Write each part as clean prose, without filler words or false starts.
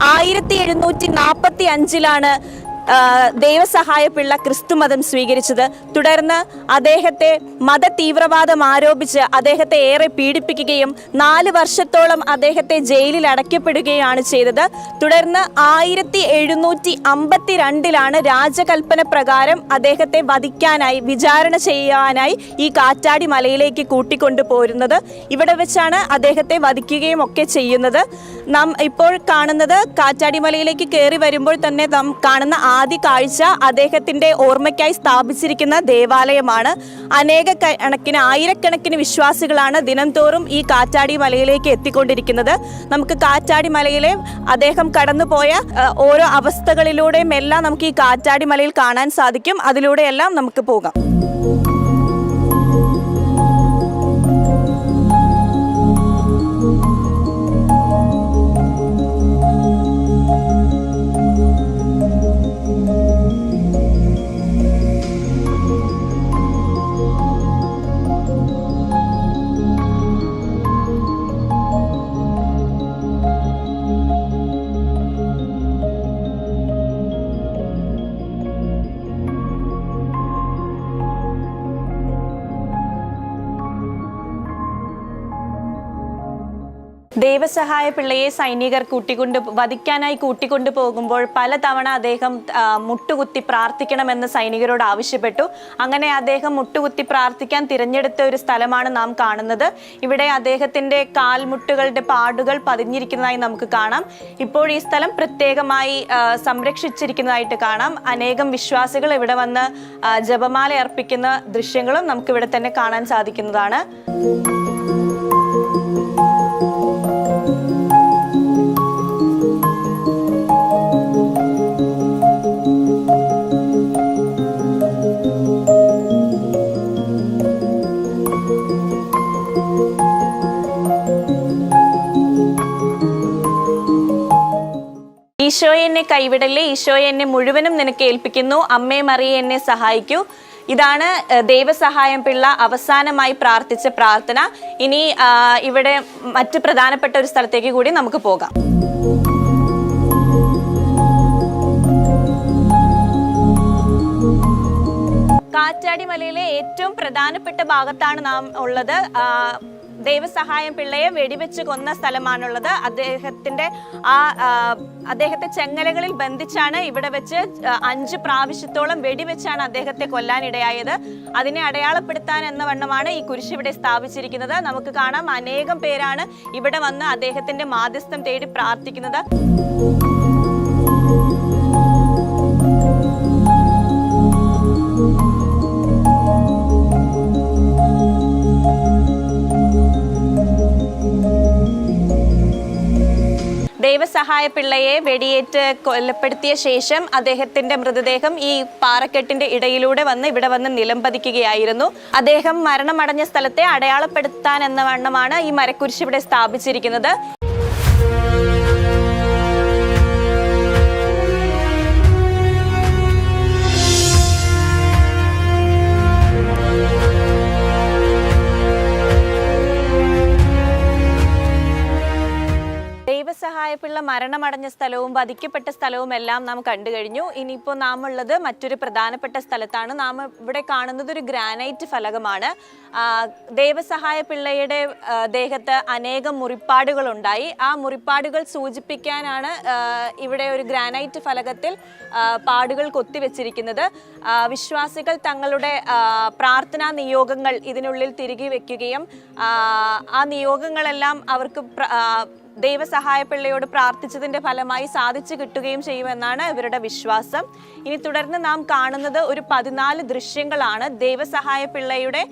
1745 ദേവസഹായ പിള്ള ക്രിസ്തുമതം സ്വീകരിച്ചത്. തുടർന്ന് അദ്ദേഹത്തെ മത തീവ്രവാദം ആരോപിച്ച് അദ്ദേഹത്തെ ഏറെ പീഡിപ്പിക്കുകയും 4 വർഷത്തോളം അദ്ദേഹത്തെ ജയിലിൽ അടയ്ക്കപ്പെടുകയാണ് ചെയ്തത്. തുടർന്ന് 1752 രാജകൽപ്പന പ്രകാരം അദ്ദേഹത്തെ വധിക്കാനായി വിചാരണ ചെയ്യാനായി ഈ കാറ്റാടി മലയിലേക്ക് കൂട്ടിക്കൊണ്ടു പോരുന്നത്. ഇവിടെ വെച്ചാണ് അദ്ദേഹത്തെ വധിക്കുകയും ഒക്കെ ചെയ്യുന്നത്. നാം ഇപ്പോൾ കാണുന്നത് കാറ്റാടി മലയിലേക്ക് കയറി വരുമ്പോൾ തന്നെ നാം കാണുന്ന ആദ്യ കാഴ്ച അദ്ദേഹത്തിന്റെ ഓർമ്മയ്ക്കായി സ്ഥാപിച്ചിരിക്കുന്ന ദേവാലയമാണ്. ആയിരക്കണക്കിന് വിശ്വാസികളാണ് ദിനംതോറും ഈ കാറ്റാടി മലയിലേക്ക് എത്തിക്കൊണ്ടിരിക്കുന്നത്. നമുക്ക് കാറ്റാടി മലയിലെ അദ്ദേഹം കടന്നുപോയ ഓരോ അവസ്ഥകളിലൂടെയും എല്ലാം നമുക്ക് ഈ കാറ്റാടി മലയിൽ കാണാൻ സാധിക്കും. അതിലൂടെയെല്ലാം നമുക്ക് പോകാം. ദേവസഹായ പിള്ളയെ സൈനികർ വധിക്കാനായി കൂട്ടിക്കൊണ്ടു പോകുമ്പോൾ പലതവണ അദ്ദേഹം മുട്ടുകുത്തി പ്രാർത്ഥിക്കണമെന്ന് സൈനികരോട് ആവശ്യപ്പെട്ടു. അങ്ങനെ അദ്ദേഹം മുട്ടുകുത്തി പ്രാർത്ഥിക്കാൻ തിരഞ്ഞെടുത്ത ഒരു സ്ഥലമാണ് നാം കാണുന്നത്. ഇവിടെ അദ്ദേഹത്തിന്റെ കാൽമുട്ടുകളുടെ പാടുകൾ പതിഞ്ഞിരിക്കുന്നതായി നമുക്ക് കാണാം. ഇപ്പോൾ ഈ സ്ഥലം പ്രത്യേകമായി സംരക്ഷിച്ചിരിക്കുന്നതായിട്ട് കാണാം. അനേകം വിശ്വാസികൾ ഇവിടെ വന്ന് ജപമാല അർപ്പിക്കുന്ന ദൃശ്യങ്ങളും നമുക്ക് ഇവിടെ തന്നെ കാണാൻ സാധിക്കുന്നതാണ്. ഈശോയെ എന്നെ കൈവിടല്ലേ, ഈശോയെ എന്നെ മുഴുവനും നിനക്ക് ഏൽപ്പിക്കുന്നു, അമ്മേ മറിയെ എന്നെ സഹായിക്കൂ. ഇതാണ് ദേവസഹായം പിള്ള അവസാനമായി പ്രാർത്ഥിച്ച പ്രാർത്ഥന. ഇനി ഇവിടെ മറ്റ് പ്രധാനപ്പെട്ട ഒരു സ്ഥലത്തേക്ക് കൂടി നമുക്ക് പോകാം. കാറ്റാടി മലയിലെ ഏറ്റവും പ്രധാനപ്പെട്ട ഭാഗത്താണ് നാം ഉള്ളത്. ദേവസഹായം പിള്ളയെ വെടിവെച്ച് കൊന്ന സ്ഥലമാണുള്ളത്. അദ്ദേഹത്തെ ചെങ്ങലകളിൽ ബന്ധിച്ചാണ് ഇവിടെ വെച്ച് 5 പ്രാവശ്യത്തോളം വെടിവെച്ചാണ് അദ്ദേഹത്തെ കൊല്ലാനിടയായത്. അതിനെ അടയാളപ്പെടുത്താൻ എന്ന വണ്ണമാണ് ഈ കുരിശ് ഇവിടെ സ്ഥാപിച്ചിരിക്കുന്നത്. നമുക്ക് കാണാം, അനേകം പേരാണ് ഇവിടെ വന്ന് അദ്ദേഹത്തിന്റെ മാധ്യസ്ഥം തേടി പ്രാർത്ഥിക്കുന്നത്. ദേവസഹായ പിള്ളയെ വെടിയേറ്റ് കൊലപ്പെടുത്തിയ ശേഷം അദ്ദേഹത്തിന്റെ മൃതദേഹം ഈ പാറക്കെട്ടിന്റെ ഇടയിലൂടെ ഇവിടെ വന്ന് നിലംപതിക്കുകയായിരുന്നു. അദ്ദേഹം മരണമടഞ്ഞ സ്ഥലത്തെ അടയാളപ്പെടുത്താൻ എന്ന വണ്ണമാണ് ഈ മരക്കുരിശ് ഇവിടെ സ്ഥാപിച്ചിരിക്കുന്നത്. ദേവസഹായ പിള്ള മരണമടഞ്ഞ സ്ഥലവും വധിക്കപ്പെട്ട സ്ഥലവും എല്ലാം നാം കണ്ടു കഴിഞ്ഞു. ഇനിയിപ്പോൾ നാം ഉള്ളത് മറ്റൊരു പ്രധാനപ്പെട്ട സ്ഥലത്താണ്. നാം ഇവിടെ കാണുന്നത് ഒരു ഗ്രാനൈറ്റ് ഫലകമാണ്. ദേവസഹായ പിള്ളയുടെ ദേഹത്ത് അനേകം മുറിപ്പാടുകൾ ഉണ്ടായി. ആ മുറിപ്പാടുകൾ സൂചിപ്പിക്കാനാണ് ഇവിടെ ഒരു ഗ്രാനൈറ്റ് ഫലകത്തിൽ പാടുകൾ കൊത്തിവെച്ചിരിക്കുന്നത്. വിശ്വാസികൾ തങ്ങളുടെ പ്രാർത്ഥനാ നിയോഗങ്ങൾ ഇതിനുള്ളിൽ തിരികെ വെക്കുകയും ആ നിയോഗങ്ങളെല്ലാം അവർക്ക് ദൈവസഹായ പിള്ളയോട് പ്രാർത്ഥിച്ചതിന്റെ ഫലമായി സാധിച്ചു കിട്ടുകയും ചെയ്യുമെന്നാണ് ഇവരുടെ വിശ്വാസം. ഇനി തുടർന്ന് നാം കാണുന്നത് ഒരു 14 ദൃശ്യങ്ങളാണ്. ദൈവസഹായ പിള്ളയുടെ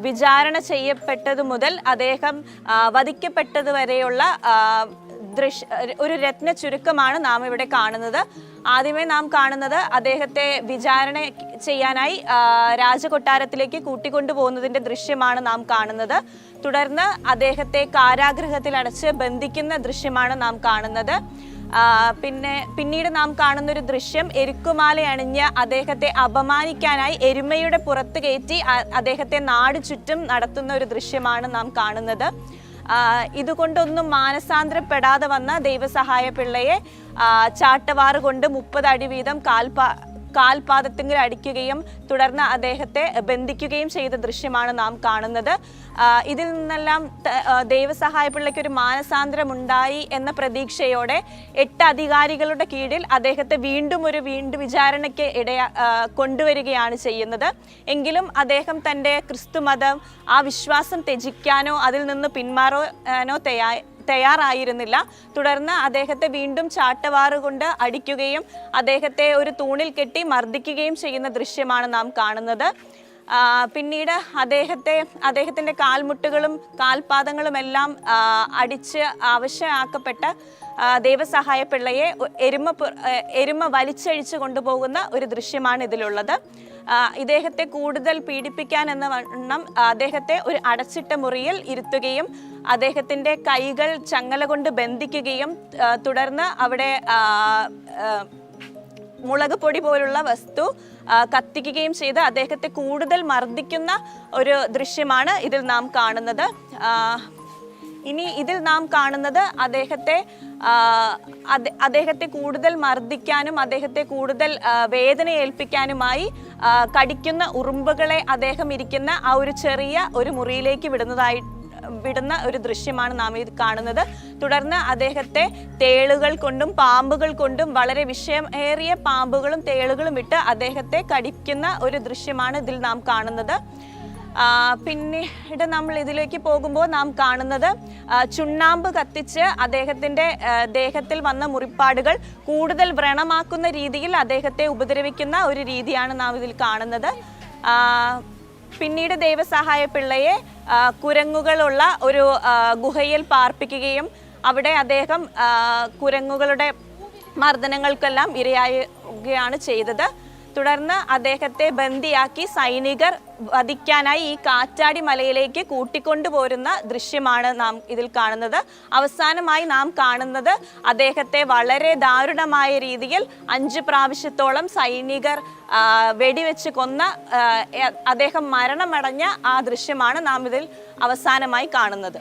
വിചാരണ ചെയ്യപ്പെട്ടത് മുതൽ അദ്ദേഹം വധിക്കപ്പെട്ടത് വരെയുള്ള ഒരു രത്ന ചുരുക്കമാണ് നാം ഇവിടെ കാണുന്നത്. ആദ്യമേ നാം കാണുന്നത് അദ്ദേഹത്തെ വിചാരണ ചെയ്യാനായി രാജകൊട്ടാരത്തിലേക്ക് കൂട്ടിക്കൊണ്ടുപോകുന്നതിന്റെ ദൃശ്യമാണ് നാം കാണുന്നത്. തുടർന്ന് അദ്ദേഹത്തെ കാരാഗൃഹത്തിൽ അടച്ച് ബന്ധിക്കുന്ന ദൃശ്യമാണ് നാം കാണുന്നത്. പിന്നീട് നാം കാണുന്ന ഒരു ദൃശ്യം എരുക്കുമാല അണിഞ്ഞ് അദ്ദേഹത്തെ അപമാനിക്കാനായി എരുമയുടെ പുറത്ത് കയറ്റി അദ്ദേഹത്തെ നാട് ചുറ്റും നടത്തുന്ന ഒരു ദൃശ്യമാണ് നാം കാണുന്നത്. ഇതുകൊണ്ടൊന്നും മാനസാന്തരപ്പെടാതെ വന്ന ദൈവസഹായ പിള്ളയെ ചാട്ടവാറ് കൊണ്ട് 30 അടി വീതം കാൽപാദത്തിൽ അടിക്കുകയും തുടർന്ന് അദ്ദേഹത്തെ ബന്ധിക്കുകയും ചെയ്ത ദൃശ്യമാണ് നാം കാണുന്നത്. ഇതിൽ നിന്നെല്ലാം ദൈവസഹായ പിള്ളയ്ക്ക് ഒരു മാനസാന്തരം ഉണ്ടായി എന്ന പ്രതീക്ഷയോടെ 8 അധികാരികളുടെ കീഴിൽ അദ്ദേഹത്തെ വീണ്ടും വിചാരണയ്ക്ക് കൊണ്ടുവരികയാണ് ചെയ്യുന്നത്. എങ്കിലും അദ്ദേഹം തൻ്റെ ക്രിസ്തുമതം ആ വിശ്വാസം ത്യജിക്കാനോ അതിൽ നിന്ന് പിന്മാറാനോ തയ്യാറായിരുന്നില്ല. തുടർന്ന് അദ്ദേഹത്തെ വീണ്ടും ചാട്ടവാറ് കൊണ്ട് അടിക്കുകയും അദ്ദേഹത്തെ ഒരു തൂണിൽ കെട്ടി മർദ്ദിക്കുകയും ചെയ്യുന്ന ദൃശ്യമാണ് നാം കാണുന്നത്. പിന്നീട് അദ്ദേഹത്തിൻ്റെ കാൽമുട്ടുകളും കാൽപാദങ്ങളും എല്ലാം അടിച്ച് അവശയാക്കപ്പെട്ട ദൈവസഹായ പിള്ളയെ എരുമ വലിച്ചഴിച്ച് കൊണ്ടുപോകുന്ന ഒരു ദൃശ്യമാണ് ഇതിലുള്ളത്. ഇദ്ദേഹത്തെ കൂടുതൽ പീഡിപ്പിക്കാൻ എന്ന വണ്ണം അദ്ദേഹത്തെ ഒരു അടച്ചിട്ട മുറിയിൽ ഇരുത്തുകയും അദ്ദേഹത്തിൻ്റെ കൈകൾ ചങ്ങല കൊണ്ട് ബന്ധിക്കുകയും തുടർന്ന് അവിടെ മുളക് പൊടി പോലുള്ള വസ്തു കത്തിക്കുകയും ചെയ്ത് അദ്ദേഹത്തെ കൂടുതൽ മർദ്ദിക്കുന്ന ഒരു ദൃശ്യമാണ് ഇതിൽ നാം കാണുന്നത്. ഇനി ഇതിൽ നാം കാണുന്നത് അദ്ദേഹത്തെ കൂടുതൽ മർദ്ദിക്കാനും അദ്ദേഹത്തെ കൂടുതൽ വേദന ഏൽപ്പിക്കാനുമായി കടിക്കുന്ന ഉറുമ്പുകളെ അദ്ദേഹം ഇരിക്കുന്ന ആ ഒരു ചെറിയ ഒരു മുറിയിലേക്ക് വിടുന്ന ഒരു ദൃശ്യമാണ് നാം ഇത് കാണുന്നത്. തുടർന്ന് അദ്ദേഹത്തെ തേളുകൾ കൊണ്ടും പാമ്പുകൾ കൊണ്ടും വളരെ വിഷമേറിയ പാമ്പുകളും തേളുകളും ഇട്ട് അദ്ദേഹത്തെ കടിക്കുന്ന ഒരു ദൃശ്യമാണ് ഇതിൽ നാം കാണുന്നത്. പിന്നീട് നമ്മൾ ഇതിലേക്ക് പോകുമ്പോൾ നാം കാണുന്നത് ചുണ്ണാമ്പ് കത്തിച്ച് അദ്ദേഹത്തിൻ്റെ ദേഹത്തിൽ വന്ന മുറിപ്പാടുകൾ കൂടുതൽ വ്രണമാക്കുന്ന രീതിയിൽ അദ്ദേഹത്തെ ഉപദ്രവിക്കുന്ന ഒരു രീതിയാണ് നാം ഇതിൽ കാണുന്നത്. പിന്നീട് ദൈവസഹായ പിള്ളയെ കുരങ്ങുകളുള്ള ഒരു ഗുഹയിൽ പാർപ്പിക്കുകയും അവിടെ അദ്ദേഹം കുരങ്ങുകളുടെ മർദ്ദനങ്ങൾക്കെല്ലാം ഇരയാവുകയാണ് ചെയ്തത്. തുടർന്ന് അദ്ദേഹത്തെ ബന്ദിയാക്കി സൈനികർ വധിക്കാനായി ഈ കാറ്റാടി മലയിലേക്ക് കൂട്ടിക്കൊണ്ടുപോരുന്ന ദൃശ്യമാണ് നാം ഇതിൽ കാണുന്നത്. അവസാനമായി നാം കാണുന്നത് അദ്ദേഹത്തെ വളരെ ദാരുണമായ രീതിയിൽ 5 പ്രാവശ്യത്തോളം സൈനികർ വെടിവെച്ച് കൊന്ന അദ്ദേഹം മരണമടഞ്ഞ ആ ദൃശ്യമാണ് നാം ഇതിൽ അവസാനമായി കാണുന്നത്.